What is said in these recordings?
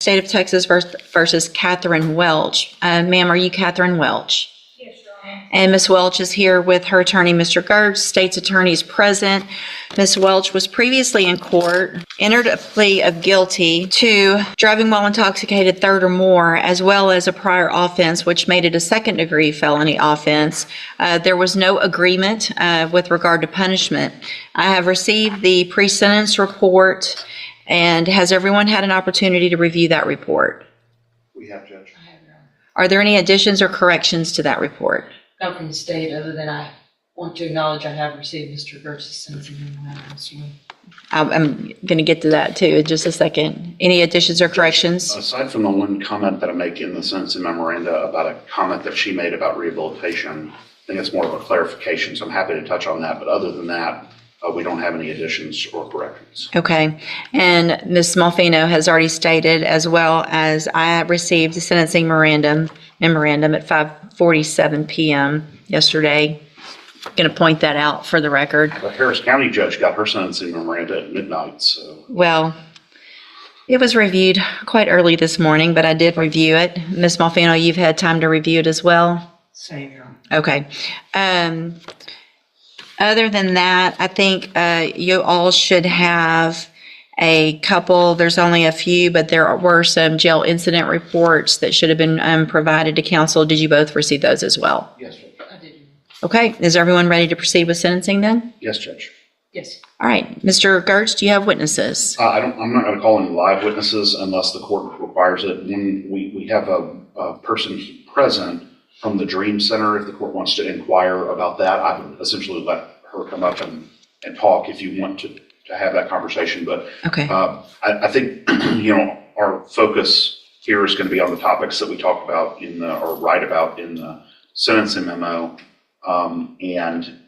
State of Texas versus Katherine Welch. Ma'am, are you Katherine Welch? Yes, Your Honor. And Ms. Welch is here with her attorney, Mr. Gertz. State's attorney is present. Ms. Welch was previously in court, entered a plea of guilty to driving while intoxicated third or more, as well as a prior offense, which made it a second-degree felony offense. There was no agreement with regard to punishment. I have received the pre-sentence report. And has everyone had an opportunity to review that report? We have, Judge. I have, Your Honor. Are there any additions or corrections to that report? Not from the state, other than I want to acknowledge I have received Mr. Gertz's sentencing memorandum. I'm going to get to that too in just a second. Any additions or corrections? Aside from the one comment that I make in the sentencing memoranda about a comment that she made about rehabilitation, I think it's more of a clarification, so I'm happy to touch on that. But other than that, we don't have any additions or corrections. Okay. And Ms. Malfino has already stated, as well as I received the sentencing memorandum at 5:47 p.m. yesterday. Going to point that out for the record. The Harris County judge got her sentencing memoranda at midnight, so. Well, it was reviewed quite early this morning, but I did review it. Ms. Malfino, you've had time to review it as well? Same, Your Honor. Okay. Other than that, I think you all should have a couple, there's only a few, but there were some jail incident reports that should have been provided to counsel. Did you both receive those as well? Yes, Judge. I did. Okay. Is everyone ready to proceed with sentencing then? Yes, Judge. Yes. All right. Mr. Gertz, do you have witnesses? I'm not going to call any live witnesses unless the court requires it. When we have a person present from the Dream Center, if the court wants to inquire about that, I would essentially let her come up and talk if you want to have that conversation. But Okay. I think, our focus here is going to be on the topics that we talked about or write about in the sentencing memo. And,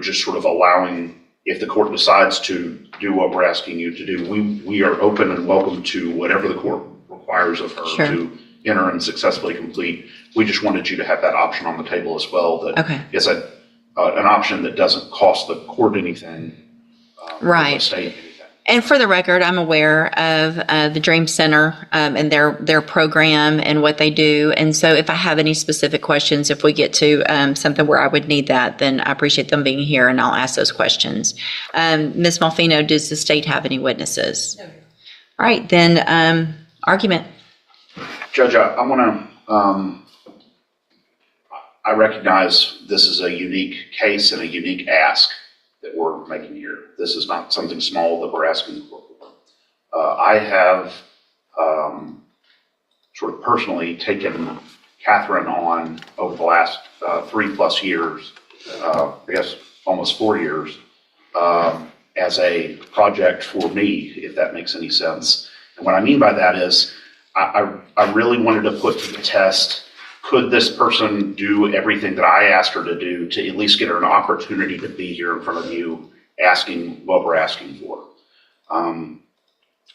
just sort of allowing, if the court decides to do what we're asking you to do, we are open and welcome to whatever the court requires of her Sure. to enter and successfully complete. We just wanted you to have that option on the table as well. That Okay. is an option that doesn't cost the court anything. Right. Or the state anything. And for the record, I'm aware of the Dream Center and their program and what they do. And so if I have any specific questions, if we get to something where I would need that, then I appreciate them being here and I'll ask those questions. Ms. Malfino, does the state have any witnesses? No, Your Honor. All right, then argument. Judge, I want to, I recognize this is a unique case and a unique ask that we're making here. This is not something small that we're asking for. I have sort of personally taken Katherine on over the last 3+ years, I guess almost 4 years, as a project for me, if that makes any sense. And what I mean by that is I really wanted to put to the test, could this person do everything that I asked her to do to at least get her an opportunity to be here in front of you asking what we're asking for?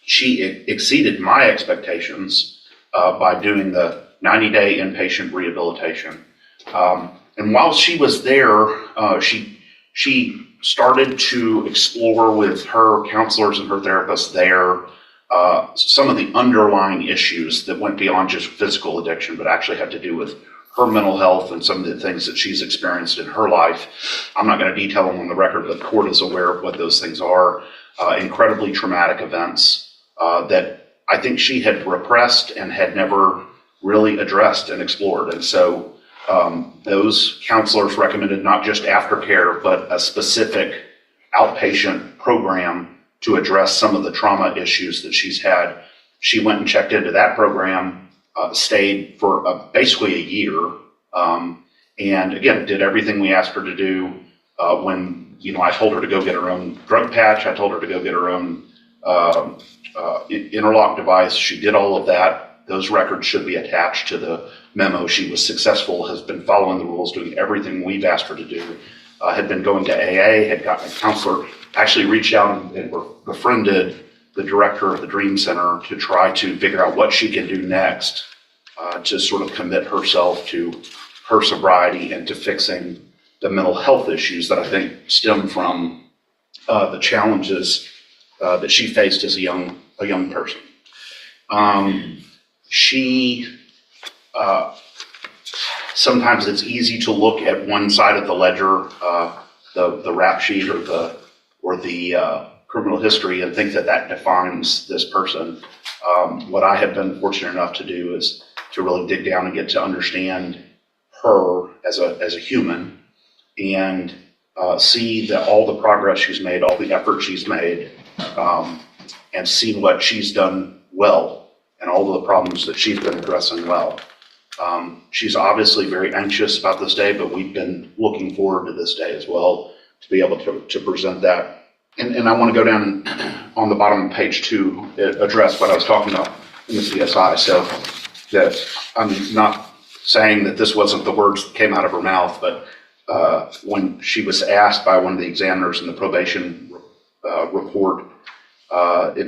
She exceeded my expectations by doing the 90-day inpatient rehabilitation. And while she was there, she started to explore with her counselors and her therapists there some of the underlying issues that went beyond just physical addiction, but actually had to do with her mental health and some of the things that she's experienced in her life. I'm not going to detail them on the record, but the court is aware of what those things are. Incredibly traumatic events that I think she had repressed and had never really addressed and explored. And so those counselors recommended not just aftercare, but a specific outpatient program to address some of the trauma issues that she's had. She went and checked into that program, stayed for basically a year, and again, did everything we asked her to do. When I told her to go get her own drug patch, I told her to go get her own interlock device. She did all of that. Those records should be attached to the memo. She was successful, has been following the rules, doing everything we've asked her to do, had been going to AA, had gotten a counselor, actually reached out and befriended the director of the Dream Center to try to figure out what she can do next to sort of commit herself to her sobriety and to fixing the mental health issues that I think stem from the challenges that she faced as a young person. She, sometimes it's easy to look at one side of the ledger, the rap sheet or the criminal history, and think that that defines this person. What I have been fortunate enough to do is to really dig down and get to understand her as a human, and see that all the progress she's made, all the effort she's made, and see what she's done well and all of the problems that she's been addressing well. She's obviously very anxious about this day, but we've been looking forward to this day as well to be able to present that. And I want to go down on the bottom of page 2, address what I was talking about in the CSI. So that I'm not saying that this wasn't the words that came out of her mouth, but when she was asked by one of the examiners in the probation report,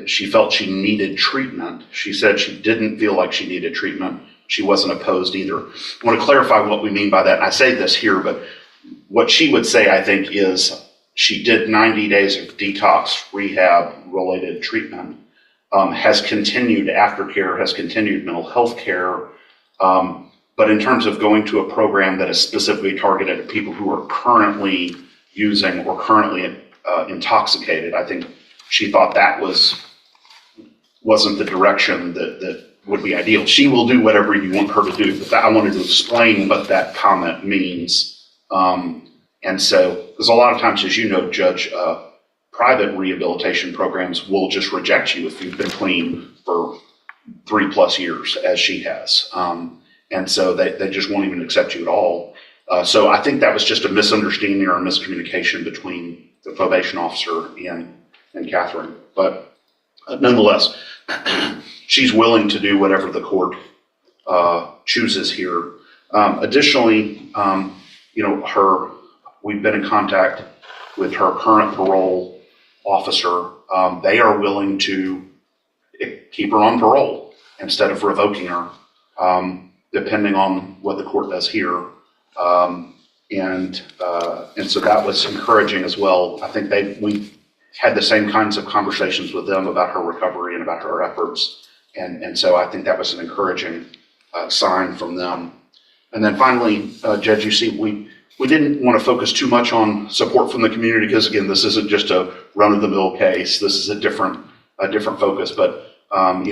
she felt she needed treatment. She said she didn't feel like she needed treatment. She wasn't opposed either. I want to clarify what we mean by that. And I say this here, but what she would say, I think, is she did 90 days of detox rehab related treatment, has continued aftercare, has continued mental health care. But in terms of going to a program that is specifically targeted at people who are currently using or currently intoxicated, I think she thought that wasn't the direction that would be ideal. She will do whatever you want her to do, but I wanted to explain what that comment means. And so, because a lot of times, as you know, Judge, private rehabilitation programs will just reject you if you've been clean for 3+ years, as she has. And so they just won't even accept you at all. So I think that was just a misunderstanding or a miscommunication between the probation officer and Katherine. But nonetheless, she's willing to do whatever the court chooses here. Additionally, we've been in contact with her current parole officer. They are willing to keep her on parole instead of revoking her, depending on what the court does here. And so that was encouraging as well. I think we had the same kinds of conversations with them about her recovery and about her efforts. And so I think that was an encouraging sign from them. And then finally, Judge, you see, we didn't want to focus too much on support from the community because, again, this isn't just a run-of-the-mill case. This is a different focus. But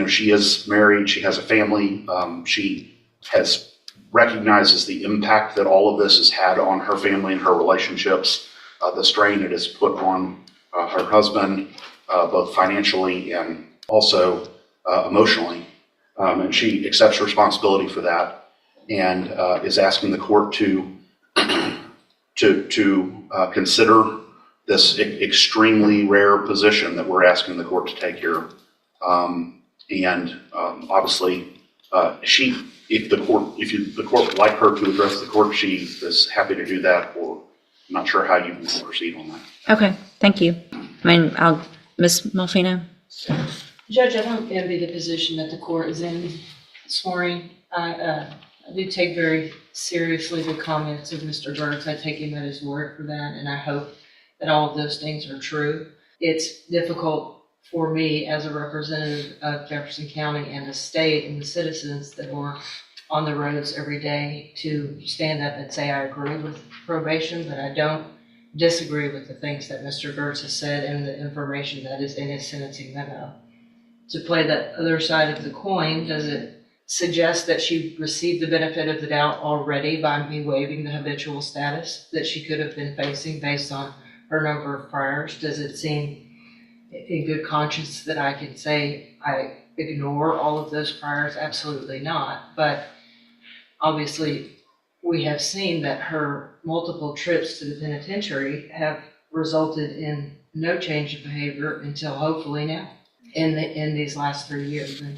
she is married. She has a family. She recognizes the impact that all of this has had on her family and her relationships, the strain it has put on her husband, both financially and also emotionally. And she accepts responsibility for that and is asking the court to consider this extremely rare position that we're asking the court to take here. Obviously, if the court would like her to address the court, she is happy to do that, or I'm not sure how you want to proceed on that. Okay, thank you. Ms. Malfino? Judge, I don't envy the position that the court is in this morning. I do take very seriously the comments of Mr. Gertz. I take him at his word for that, and I hope that all of those things are true. It's difficult for me as a representative of Jefferson County and the state and the citizens that are on the roads every day to stand up and say I agree with probation, but I don't disagree with the things that Mr. Gertz has said and the information that is in his sentencing memo. To play the other side of the coin, does it suggest that she received the benefit of the doubt already by me waiving the habitual status that she could have been facing based on her number of priors? Does it seem in good conscience that I can say I ignore all of those priors? Absolutely not. But obviously, we have seen that her multiple trips to the penitentiary have resulted in no change of behavior until hopefully now in these last 3 years. And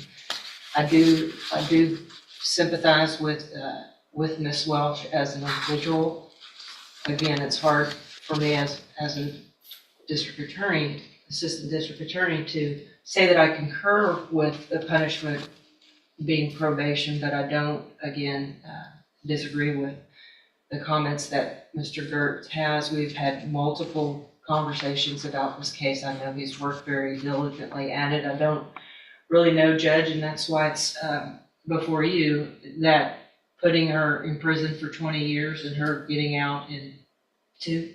I do sympathize with Ms. Welch as an individual. Again, it's hard for me as a district attorney, assistant district attorney, to say that I concur with the punishment being probation, but I don't, again, disagree with the comments that Mr. Gertz has. We've had multiple conversations about this case. I know he's worked very diligently at it. I don't really know, Judge, and that's why it's before you, that putting her in prison for 20 years and her getting out in 2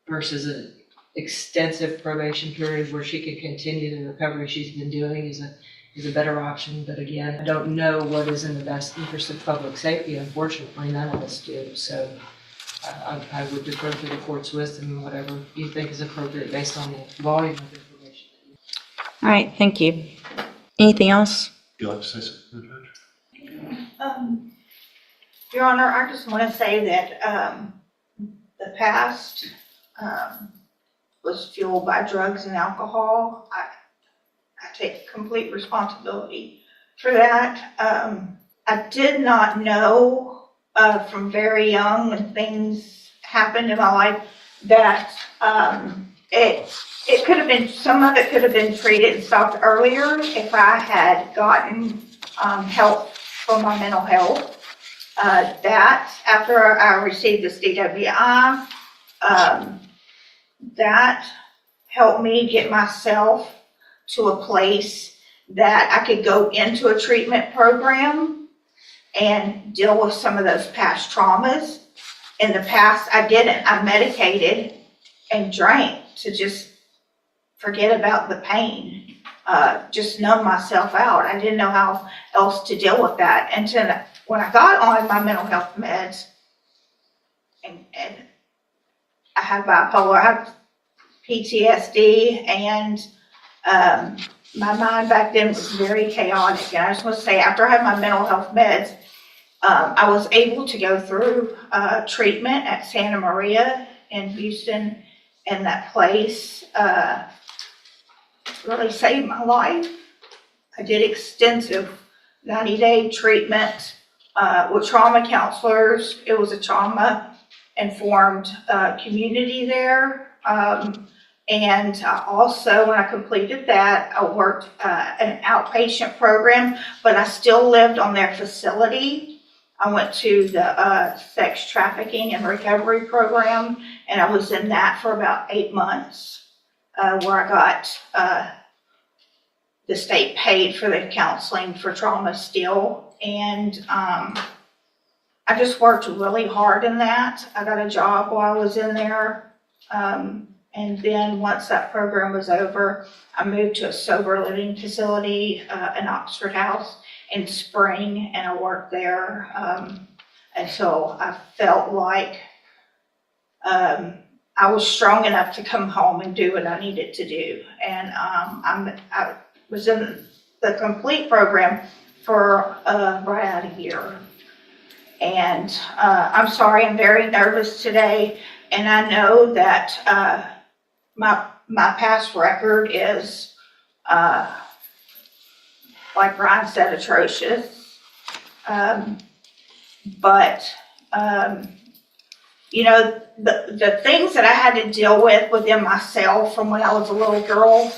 versus an extensive probation period where she can continue the recovery she's been doing is a better option. But again, I don't know what is in the best interest of public safety. Unfortunately, none of us do. So I would defer to the court's wisdom and whatever you think is appropriate based on the volume of information. All right, thank you. Anything else? Would you like to say something, Judge? Your Honor, I just want to say that the past was fueled by drugs and alcohol. I take complete responsibility for that. I did not know from very young when things happened in my life that it could have been, some of it could have been treated and stopped earlier if I had gotten help for my mental health. That after I received this DWI, that helped me get myself to a place that I could go into a treatment program and deal with some of those past traumas. In the past, I didn't. I medicated and drank to just forget about the pain, just numb myself out. I didn't know how else to deal with that. And when I got on my mental health meds, and I have bipolar, I have PTSD, and my mind back then was very chaotic. And I just want to say, after I had my mental health meds, I was able to go through treatment at Santa Maria in Houston, and that place really saved my life. I did extensive 90-day treatment with trauma counselors. It was a trauma-informed community there. And also, when I completed that, I worked an outpatient program, but I still lived on their facility. I went to the sex trafficking and recovery program, and I was in that for about 8 months, where I got the state paid for the counseling for trauma still. And I just worked really hard in that. I got a job while I was in there. And then once that program was over, I moved to a sober living facility in Oxford House in Spring, and I worked there until I felt like I was strong enough to come home and do what I needed to do. And I was in the complete program for right at a year. And I'm sorry, I'm very nervous today, and I know that my past record is, like Ryan said, atrocious. But you know, the things that I had to deal with within myself from when I was a little girl,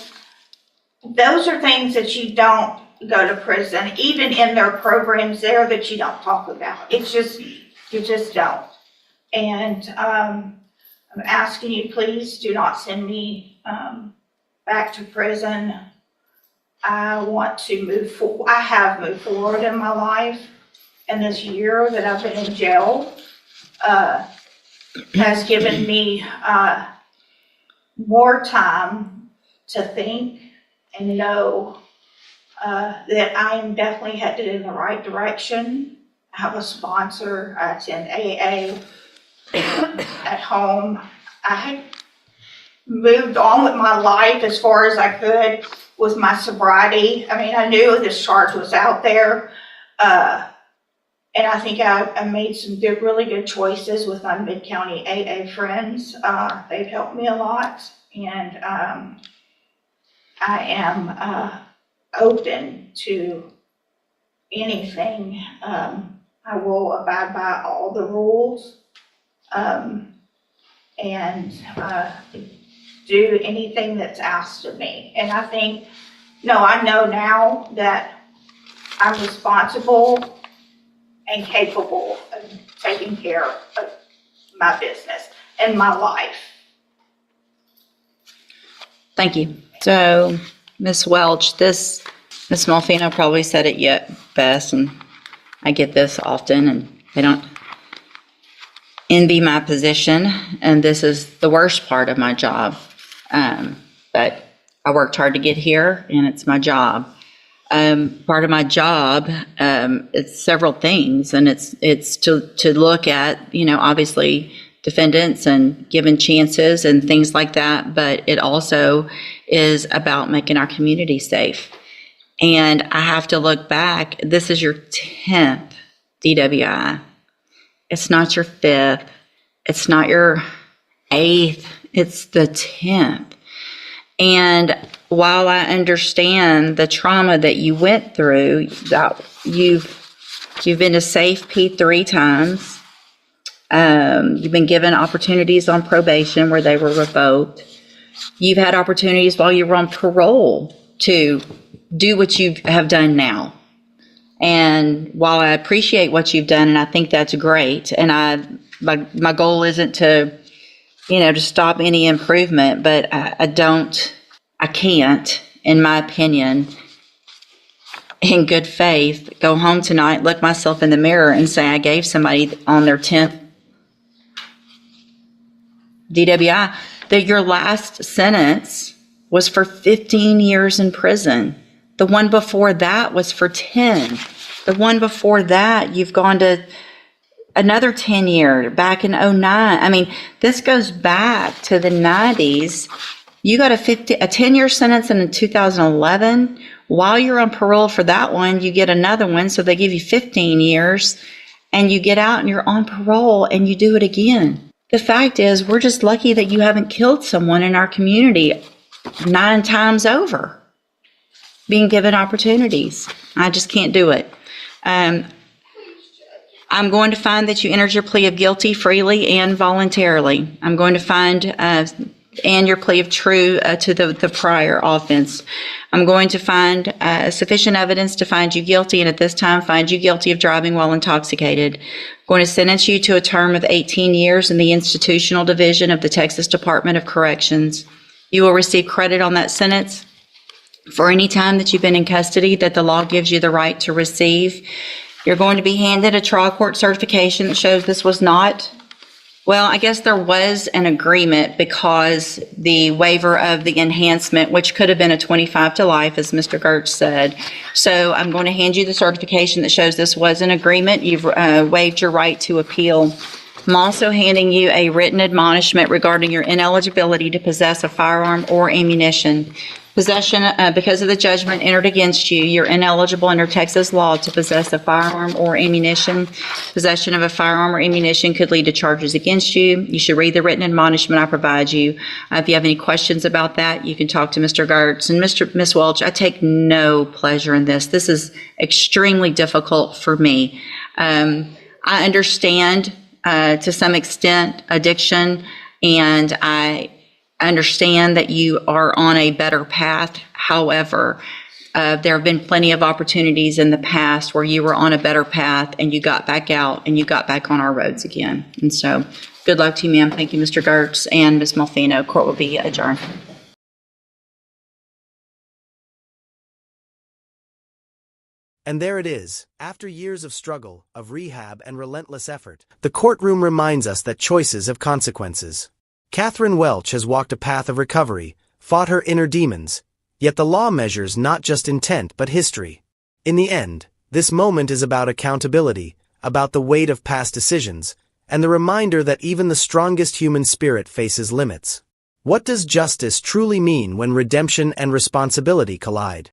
those are things that you don't go to prison, even in their programs there, that you don't talk about. It's just, you just don't. And I'm asking you, please do not send me back to prison. I want to move forward. I have moved forward in my life, and this year that I've been in jail has given me more time to think and know that I am definitely headed in the right direction. I have a sponsor. I attend AA at home. I had moved on with my life as far as I could with my sobriety. I mean, I knew this charge was out there. And I think I made some really good choices with my Mid-County AA friends. They've helped me a lot. And I am open to anything. I will abide by all the rules and do anything that's asked of me. And I think, I know now that I'm responsible and capable of taking care of my business and my life. Thank you. So, Ms. Welch, this Ms. Malfino probably said it yet best, and I get this often, and they don't envy my position, and this is the worst part of my job. But I worked hard to get here, and it's my job. Part of my job, it's several things, and it's to look at, obviously defendants and giving chances and things like that, but it also is about making our community safe. And I have to look back. This is your 10th DWI. It's not your 5th. It's not your 8th. It's the 10th. And while I understand the trauma that you went through, that you've been to SAFE 3 times. You've been given opportunities on probation where they were revoked. You've had opportunities while you were on parole to do what you have done now. And while I appreciate what you've done, and I think that's great, and my goal isn't to, to stop any improvement, but I can't, in my opinion, in good faith, go home tonight, look myself in the mirror and say I gave somebody on their 10th DWI that your last sentence was for 15 years in prison. The one before that was for 10. The one before that, you've gone to another 10 year, back in 09. I mean, this goes back to the 90s. You got a 10-year sentence in 2011. While you're on parole for that one, you get another one. So they give you 15 years and you get out and you're on parole and you do it again. The fact is, we're just lucky that you haven't killed someone in our community 9 times over, being given opportunities. I just can't do it. I'm going to find that you entered your plea of guilty freely and voluntarily. I'm going to find and your plea of true to the prior offense. I'm going to find sufficient evidence to find you guilty, and at this time find you guilty of driving while intoxicated. I'm going to sentence you to a term of 18 years in the institutional division of the Texas Department of Corrections. You will receive credit on that sentence for any time that you've been in custody that the law gives you the right to receive. You're going to be handed a trial court certification that shows this was not, well, I guess there was an agreement because the waiver of the enhancement, which could have been a 25 to life, as Mr. Gertz said. So I'm going to hand you the certification that shows this was an agreement. You've waived your right to appeal. I'm also handing you a written admonishment regarding your ineligibility to possess a firearm or ammunition. Possession, because of the judgment entered against you, you're ineligible under Texas law to possess a firearm or ammunition. Possession of a firearm or ammunition could lead to charges against you. You should read the written admonishment I provide you. If you have any questions about that, you can talk to Mr. Gertz. And Ms. Welch, I take no pleasure in this. This is extremely difficult for me. I understand to some extent addiction, and I understand that you are on a better path. However, there have been plenty of opportunities in the past where you were on a better path and you got back out and you got back on our roads again. And so good luck to you, ma'am. Thank you, Mr. Gertz and Ms. Malfino. Court will be adjourned. And there it is. After years of struggle, of rehab and relentless effort, the courtroom reminds us that choices have consequences. Katherine Welch has walked a path of recovery, fought her inner demons, yet the law measures not just intent but history. In the end, this moment is about accountability, about the weight of past decisions, and the reminder that even the strongest human spirit faces limits. What does justice truly mean when redemption and responsibility collide?